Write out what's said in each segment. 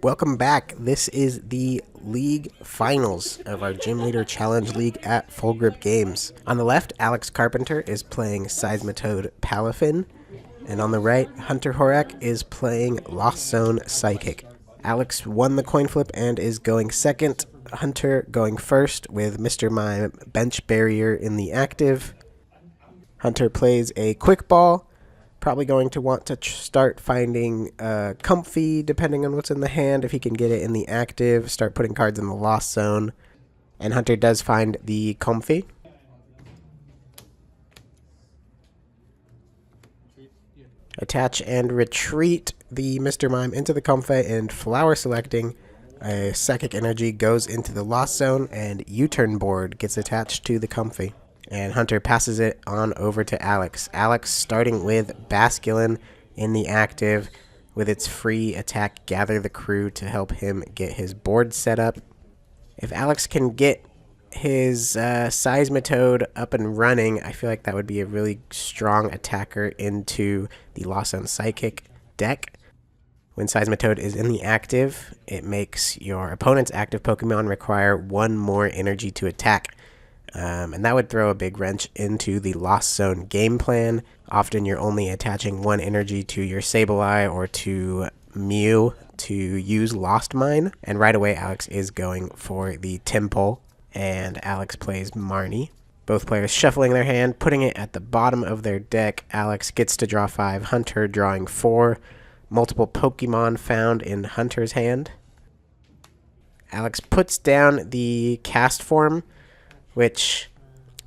Welcome back. This is the league finals of our Gym Leader Challenge League at Full Grip Games. On the left, Alex Carpenter is playing PalToad Palafin, and on the right, Hunter Horak is playing Lost Zone Psychic. Alex won the coin flip and is going second. Hunter going first with Mr. Mime bench barrier in the active. Hunter plays a quick ball. Probably going to want to start finding comfy depending on what's in the hand. If he can get it in the active, start putting cards in the lost zone. And Hunter does find the comfy. Attach and retreat the Mr. Mime into the comfy and flower selecting. A psychic energy goes into the lost zone and U-turn board gets attached to the comfy. And Hunter passes it on over to Alex. Alex starting with Basculin in the active with its free attack Gather the Crew to help him get his board set up. If Alex can get his Seismitoad up and running, I feel like that would be a really strong attacker into the Lost Zone Psychic deck. When Seismitoad is in the active, it makes your opponent's active Pokemon require one more energy to attack. And that would throw a big wrench into the Lost Zone game plan. Often you're only attaching one energy to your Sableye or to Mew to use Lost Mine. And right away Alex is going for the Temple, and Alex plays Marnie. Both players shuffling their hand, putting it at the bottom of their deck. Alex gets to draw 5, Hunter drawing 4. Multiple Pokemon found in Hunter's hand. Alex puts down the Cast Form, which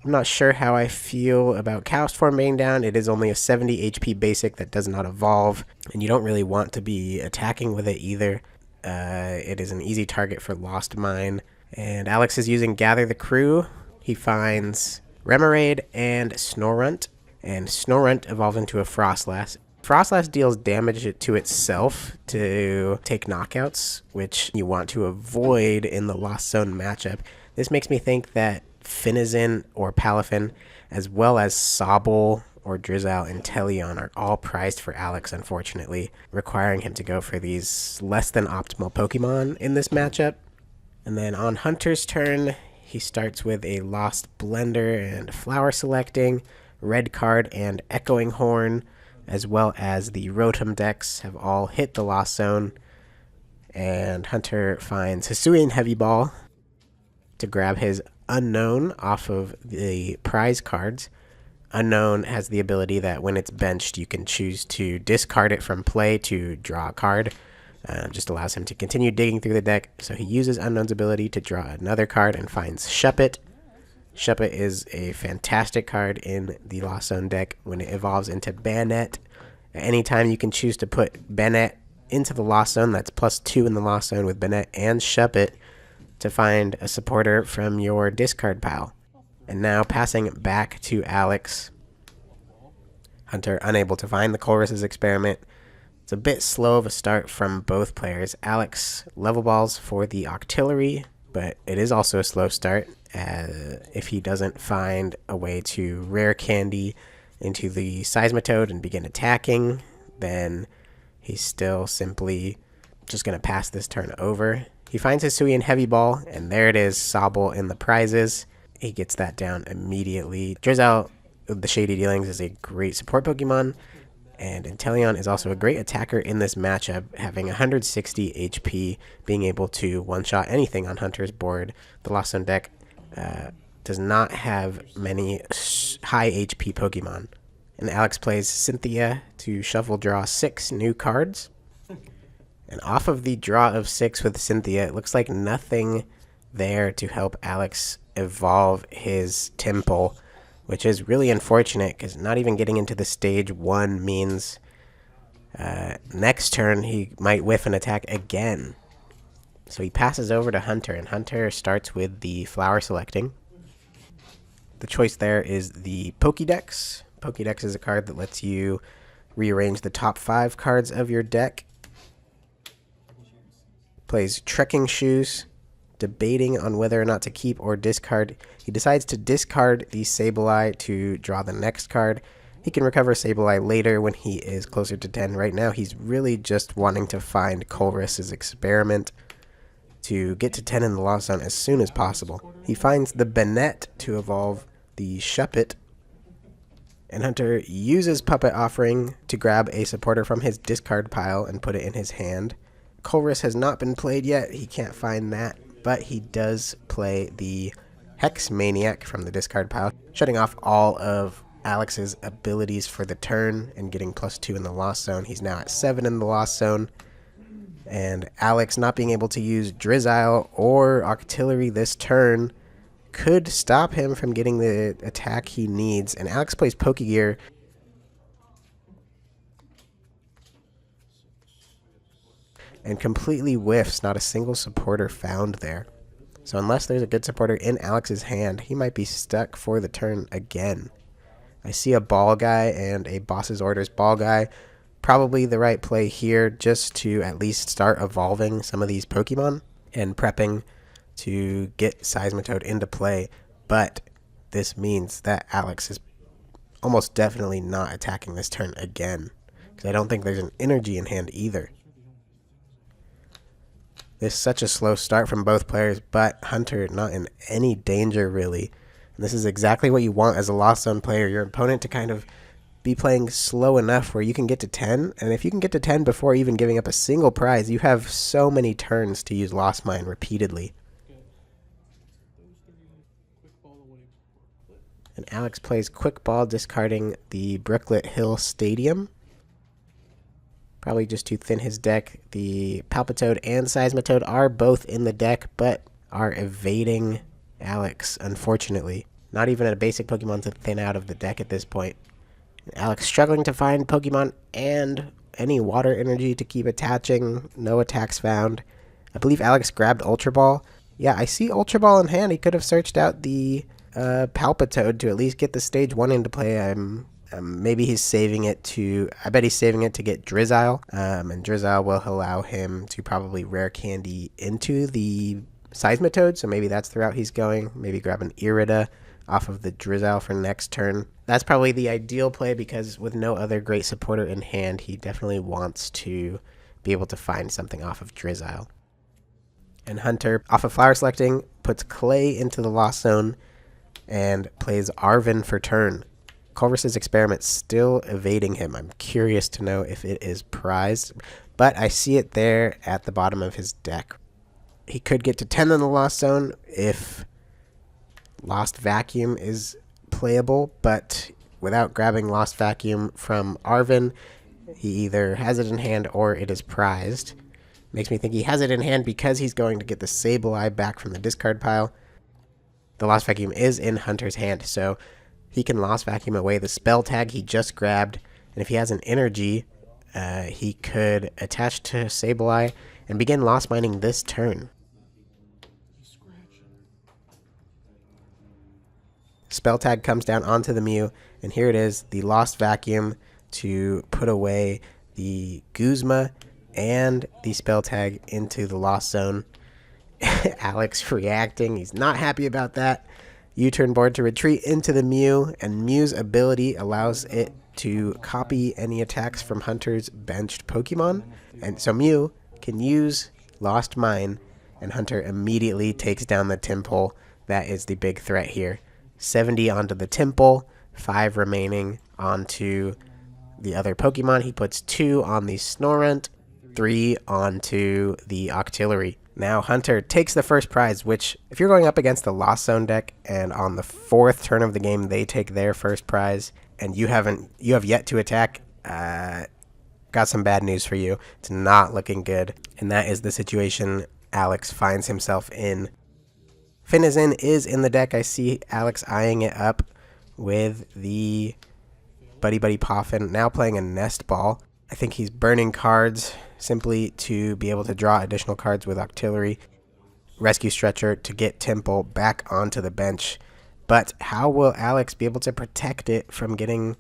I'm not sure how I feel about Cast Form being down. It is only a 70 HP basic that does not evolve, and you don't really want to be attacking with it either. It is an easy target for Lost Mine. And Alex is using Gather the Crew. He finds Remoraid and Snorunt, and Snorunt evolves into a Frostlass. Frostlass deals damage to itself to take knockouts, which you want to avoid in the Lost Zone matchup. This makes me think that Finizen or Palafin, as well as Sobble or Drizzle and Teleon, are all prized for Alex, unfortunately, requiring him to go for these less than optimal Pokemon in this matchup. And then on Hunter's turn, he starts with a Lost Blender and Flower Selecting, Red Card and Echoing Horn, as well as the Rotom decks have all hit the Lost Zone. And Hunter finds Hisuian Heavy Ball to grab his Unknown off of the prize cards. Unknown has the ability that when it's benched, you can choose to discard it from play to draw a card. Just allows him to continue digging through the deck. So he uses Unknown's ability to draw another card and finds Shuppet. Shuppet is a fantastic card in the Lost Zone deck when it evolves into Banette. Anytime you can choose to put Banette into the Lost Zone, that's +2 in the Lost Zone with Banette and Shuppet, to find a supporter from your discard pile. And now passing back to Alex. Hunter unable to find the Colress's Experiment. It's a bit slow of a start from both players. Alex level balls for the Octillery, but it is also a slow start. If he doesn't find a way to rare candy into the Seismitoad and begin attacking, then he's still simply just going to pass this turn over. He finds Hisuian Heavy Ball, and there it is, Sobble in the prizes. He gets that down immediately. Drizzle, the Shady Dealings, is a great support Pokemon, and Inteleon is also a great attacker in this matchup, having 160 HP, being able to one-shot anything on Hunter's board. The Lost Zone deck does not have many high HP Pokemon. And Alex plays Cynthia to shuffle draw 6 new cards. And off of the draw of 6 with Cynthia, it looks like nothing there to help Alex evolve his Temple, which is really unfortunate because not even getting into the stage 1 means next turn he might whiff an attack again. So he passes over to Hunter, and Hunter starts with the Flower Selecting. The choice there is the Pokédex. Pokédex is a card that lets you rearrange the top 5 cards of your deck. Plays Trekking Shoes, debating on whether or not to keep or discard. He decides to discard the Sableye to draw the next card. He can recover Sableye later when he is closer to 10. Right now, he's really just wanting to find Colress's experiment to get to 10 in the Lost Zone as soon as possible. He finds the Banette to evolve the Shuppet, and Hunter uses Puppet Offering to grab a supporter from his discard pile and put it in his hand. Colress has not been played yet. He can't find that, but he does play the Hex Maniac from the discard pile, shutting off all of Alex's abilities for the turn and getting +2 in the Lost Zone. He's now at 7 in the Lost Zone. And Alex not being able to use Drizzile or Octillery this turn could stop him from getting the attack he needs. And Alex plays Pokegear. And completely whiffs. Not a single supporter found there. So unless there's a good supporter in Alex's hand, he might be stuck for the turn again. I see a Ball Guy and a Boss's Orders Ball Guy. Probably the right play here, just to at least start evolving some of these Pokemon and prepping to get Seismitoad into play. But this means that Alex is almost definitely not attacking this turn again, because I don't think there's an energy in hand either. This is such a slow start from both players, but Hunter not in any danger really. And this is exactly what you want as a Lost Zone player. Your opponent to kind of be playing slow enough where you can get to 10, and if you can get to 10 before even giving up a single prize, you have so many turns to use Lost Mine repeatedly. And Alex plays Quick Ball, discarding the Brooklet Hill Stadium. Probably just to thin his deck. The PalToad and Seismitoad are both in the deck, but are evading Alex, unfortunately. Not even a basic Pokemon to thin out of the deck at this point. Alex struggling to find Pokemon and any water energy to keep attaching. No attacks found. I believe Alex grabbed Ultra Ball. Yeah, I see Ultra Ball in hand. He could have searched out the PalToad to at least get the stage 1 into play. Maybe he's saving it to... I bet he's saving it to get Drizzile. And Drizzile will allow him to probably rare candy into the Seismitoad. So maybe that's the route he's going. Maybe grab an Irida off of the Drizzile for next turn. That's probably the ideal play, because with no other great supporter in hand, he definitely wants to be able to find something off of Drizzile. And Hunter, off of Flower Selecting, puts Clay into the Lost Zone and plays Arven for turn. Colress's Experiment still evading him. I'm curious to know if it is prized, but I see it there at the bottom of his deck. He could get to 10 in the Lost Zone if Lost Vacuum is playable, but without grabbing Lost Vacuum from Arven, he either has it in hand or it is prized. Makes me think he has it in hand because he's going to get the Sableye back from the discard pile. The Lost Vacuum is in Hunter's hand, so he can Lost Vacuum away the spell tag he just grabbed, and if he has an energy, he could attach to Sableye and begin Lost Mining this turn. Spell tag comes down onto the Mew, and here it is, the Lost Vacuum to put away the Guzma and the spell tag into the Lost Zone. Alex reacting, he's not happy about that. U-turn board to retreat into the Mew, and Mew's ability allows it to copy any attacks from Hunter's benched Pokemon. And so Mew can use Lost Mine, and Hunter immediately takes down the Tympole. That is the big threat here. 70 onto the Tympole, 5 remaining onto the other Pokemon. He puts 2 on the Snorunt, 3 onto the Octillery. Now Hunter takes the first prize, which if you're going up against the Lost Zone deck and on the 4th turn of the game they take their first prize and you have yet to attack, got some bad news for you. It's not looking good, and that is the situation Alex finds himself in. Finizen is in the deck. I see Alex eyeing it up with the Buddy Buddy Poffin, now playing a Nest Ball. I think he's burning cards simply to be able to draw additional cards with Octillery. Rescue Stretcher to get Tympole back onto the bench. But how will Alex be able to protect it from getting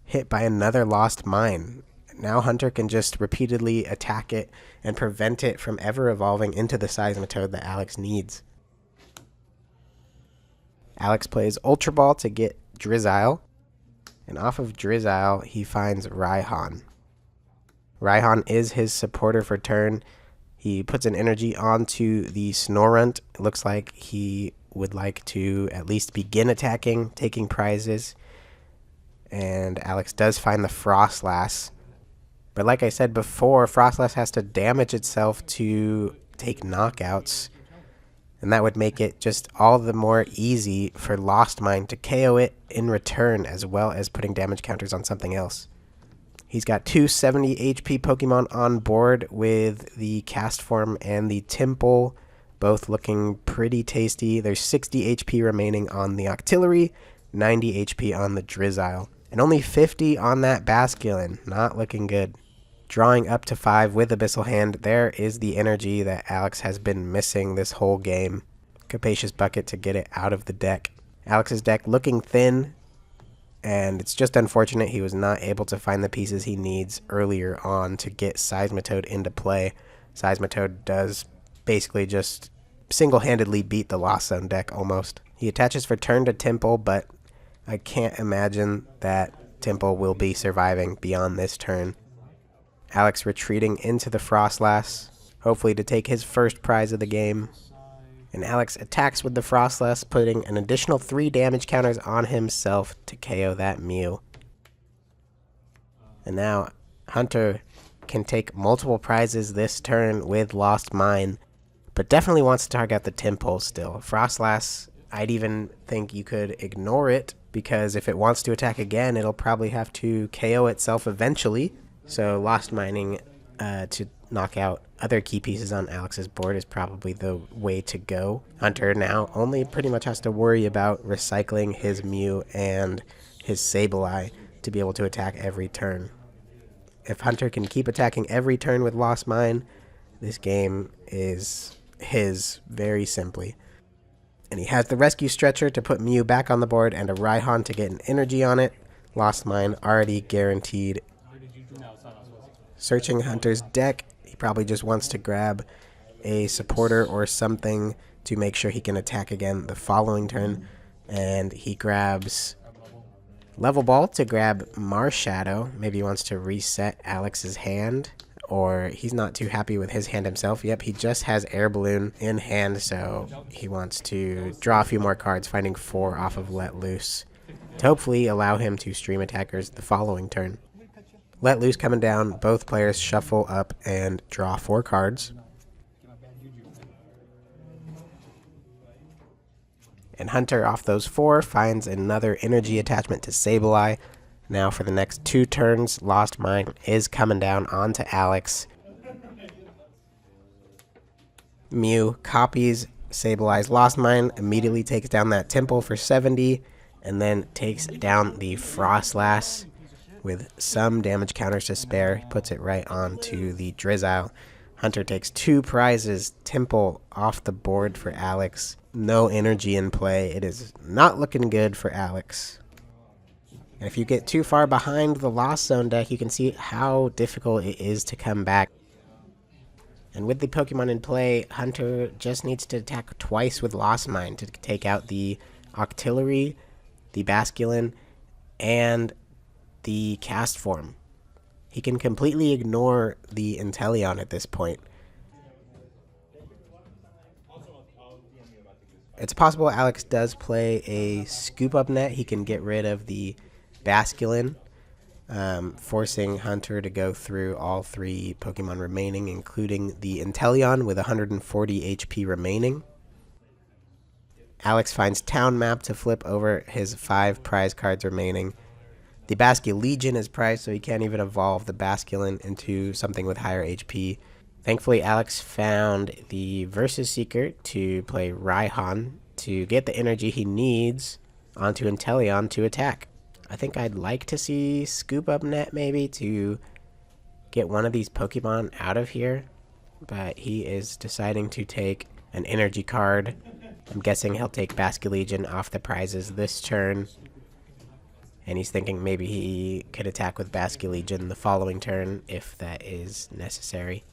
hit by another Lost Mine? Now Hunter can just repeatedly attack it and prevent it from ever evolving into the Seismitoad that Alex needs. Alex plays Ultra Ball to get Drizzile. And off of Drizzile, he finds Raihan. Raihan is his supporter for turn. He puts an energy onto the Snorunt. It looks like he would like to at least begin attacking, taking prizes. And Alex does find the Frostlass. But like I said before, Frostlass has to damage itself to take knockouts. And that would make it just all the more easy for Lost Mine to KO it in return, as well as putting damage counters on something else. He's got two 70 HP Pokemon on board with the Cast Form and the Temple, both looking pretty tasty. There's 60 HP remaining on the Octillery, 90 HP on the Drizzile, and only 50 on that Basculin. Not looking good. Drawing up to 5 with Abyssal Hand, there is the energy that Alex has been missing this whole game. Capacious Bucket to get it out of the deck. Alex's deck looking thin, and it's just unfortunate he was not able to find the pieces he needs earlier on to get Seismitoad into play. Seismitoad does basically just single-handedly beat the Lost Zone deck almost. He attaches for turn to Temple, but I can't imagine that Temple will be surviving beyond this turn. Alex retreating into the Frostlass, hopefully to take his first prize of the game. And Alex attacks with the Frostlass, putting an additional 3 damage counters on himself to KO that Mew. And now Hunter can take multiple prizes this turn with Lost Mine, but definitely wants to target the Temple still. Frostlass, I'd even think you could ignore it, because if it wants to attack again, it'll probably have to KO itself eventually. So Lost Mining to knock out other key pieces on Alex's board is probably the way to go. Hunter now only pretty much has to worry about recycling his Mew and his Sableye to be able to attack every turn. If Hunter can keep attacking every turn with Lost Mine, this game is his very simply. And he has the Rescue Stretcher to put Mew back on the board and a Raihan to get an energy on it. Lost Mine already guaranteed. Searching Hunter's deck, he probably just wants to grab a supporter or something to make sure he can attack again the following turn. And he grabs Level Ball to grab Marshadow. Maybe he wants to reset Alex's hand, or he's not too happy with his hand himself. Yep, he just has Air Balloon in hand, so he wants to draw a few more cards, finding 4 off of Let Loose to hopefully allow him to stream attackers the following turn. Let Loose coming down, both players shuffle up and draw 4 cards. And Hunter, off those 4, finds another energy attachment to Sableye. Now for the next 2 turns, Lost Mine is coming down onto Alex. Mew copies Sableye's Lost Mine, immediately takes down that Temple for 70, and then takes down the Frostlass with some damage counters to spare. He puts it right onto the Drizzile. Hunter takes 2 prizes. Temple off the board for Alex. No energy in play. It is not looking good for Alex. And if you get too far behind the Lost Zone deck, you can see how difficult it is to come back. And with the Pokemon in play, Hunter just needs to attack twice with Lost Mine to take out the Octillery, the Basculin, and the Cast Form. He can completely ignore the Inteleon at this point. It's possible Alex does play a Scoop Up Net. He can get rid of the Basculin, forcing Hunter to go through all 3 Pokemon remaining, including the Inteleon with 140 HP remaining. Alex finds Town Map to flip over his 5 prize cards remaining. The Basculegion is prized, so he can't even evolve the Basculin into something with higher HP. Thankfully, Alex found the Versus Seeker to play Raihan to get the energy he needs onto Inteleon to attack. I think I'd like to see Scoop Up Net maybe to get one of these Pokemon out of here, but he is deciding to take an energy card. I'm guessing he'll take Basculegion off the prizes this turn. And he's thinking maybe he could attack with Basculegion the following turn if that is necessary.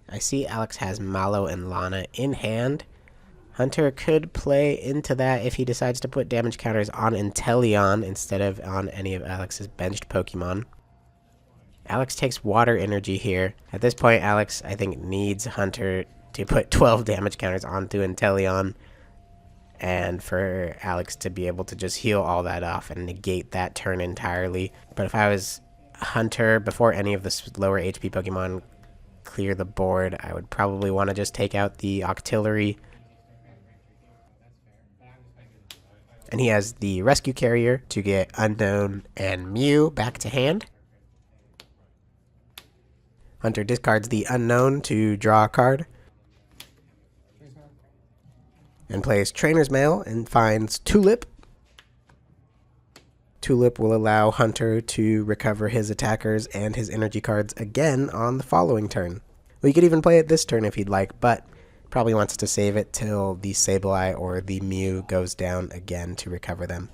I see Alex has Mallow and Lana in hand. Hunter could play into that if he decides to put damage counters on Inteleon instead of on any of Alex's benched Pokemon. Alex takes water energy here. At this point, Alex, I think, needs Hunter to put 12 damage counters onto Inteleon, and for Alex to be able to just heal all that off and negate that turn entirely. But if I was Hunter, before any of the lower HP Pokemon clear the board, I would probably want to just take out the Octillery. And he has the Rescue Carrier to get Unknown and Mew back to hand. Hunter discards the Unknown to draw a card. And plays Trainer's Mail and finds Tulip. Tulip will allow Hunter to recover his attackers and his energy cards again on the following turn. Well, you could even play it this turn if he'd like, but probably wants to save it till the Sableye or the Mew goes down again to recover them.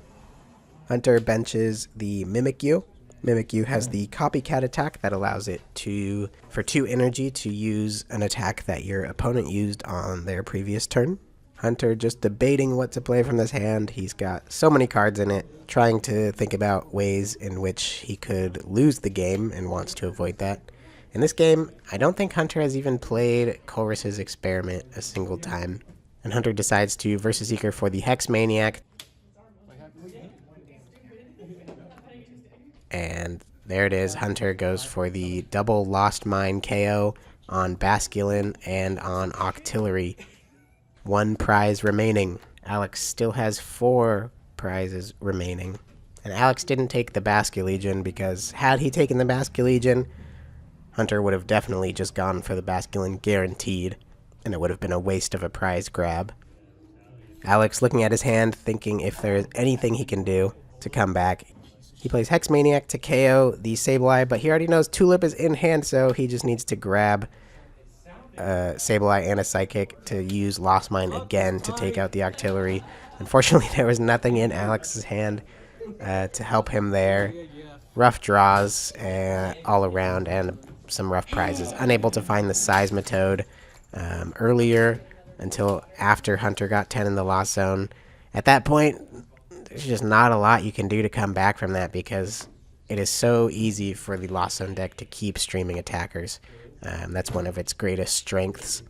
Hunter benches the Mimikyu. Mimikyu has the Copycat attack that allows it to, for 2 energy, to use an attack that your opponent used on their previous turn. Hunter just debating what to play from this hand. He's got so many cards in it, trying to think about ways in which he could lose the game and wants to avoid that. In this game, I don't think Hunter has even played Chorus's Experiment a single time. And Hunter decides to Versus Seeker for the Hex Maniac. And there it is. Hunter goes for the double Lost Mine KO on Basculin and on Octillery. 1 prize remaining. Alex still has 4 prizes remaining. And Alex didn't take the Basculegion because had he taken the Basculegion, Hunter would have definitely just gone for the Basculin guaranteed, and it would have been a waste of a prize grab. Alex looking at his hand, thinking if there is anything he can do to come back. He plays Hex Maniac to KO the Sableye, but he already knows Tulip is in hand, so he just needs to grab Sableye and a Psychic to use Lost Mine again to take out the Octillery. Unfortunately, there was nothing in Alex's hand to help him there. Rough draws all around and some rough prizes. Unable to find the Seismitoad earlier until after Hunter got 10 in the Lost Zone. At that point, there's just not a lot you can do to come back from that because it is so easy for the Lost Zone deck to keep streaming attackers. That's one of its greatest strengths.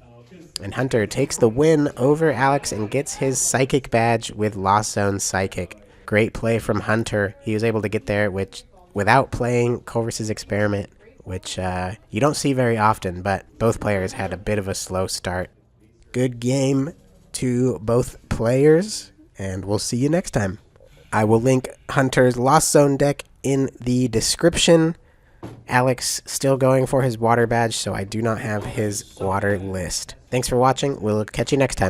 And Hunter takes the win over Alex and gets his Psychic badge with Lost Zone Psychic. Great play from Hunter. He was able to get there without playing Chorus's Experiment, which you don't see very often, but both players had a bit of a slow start. Good game to both players, and we'll see you next time. I will link Hunter's Lost Zone deck in the description. Alex still going for his water badge, so I do not have his water list. Thanks for watching. We'll catch you next time.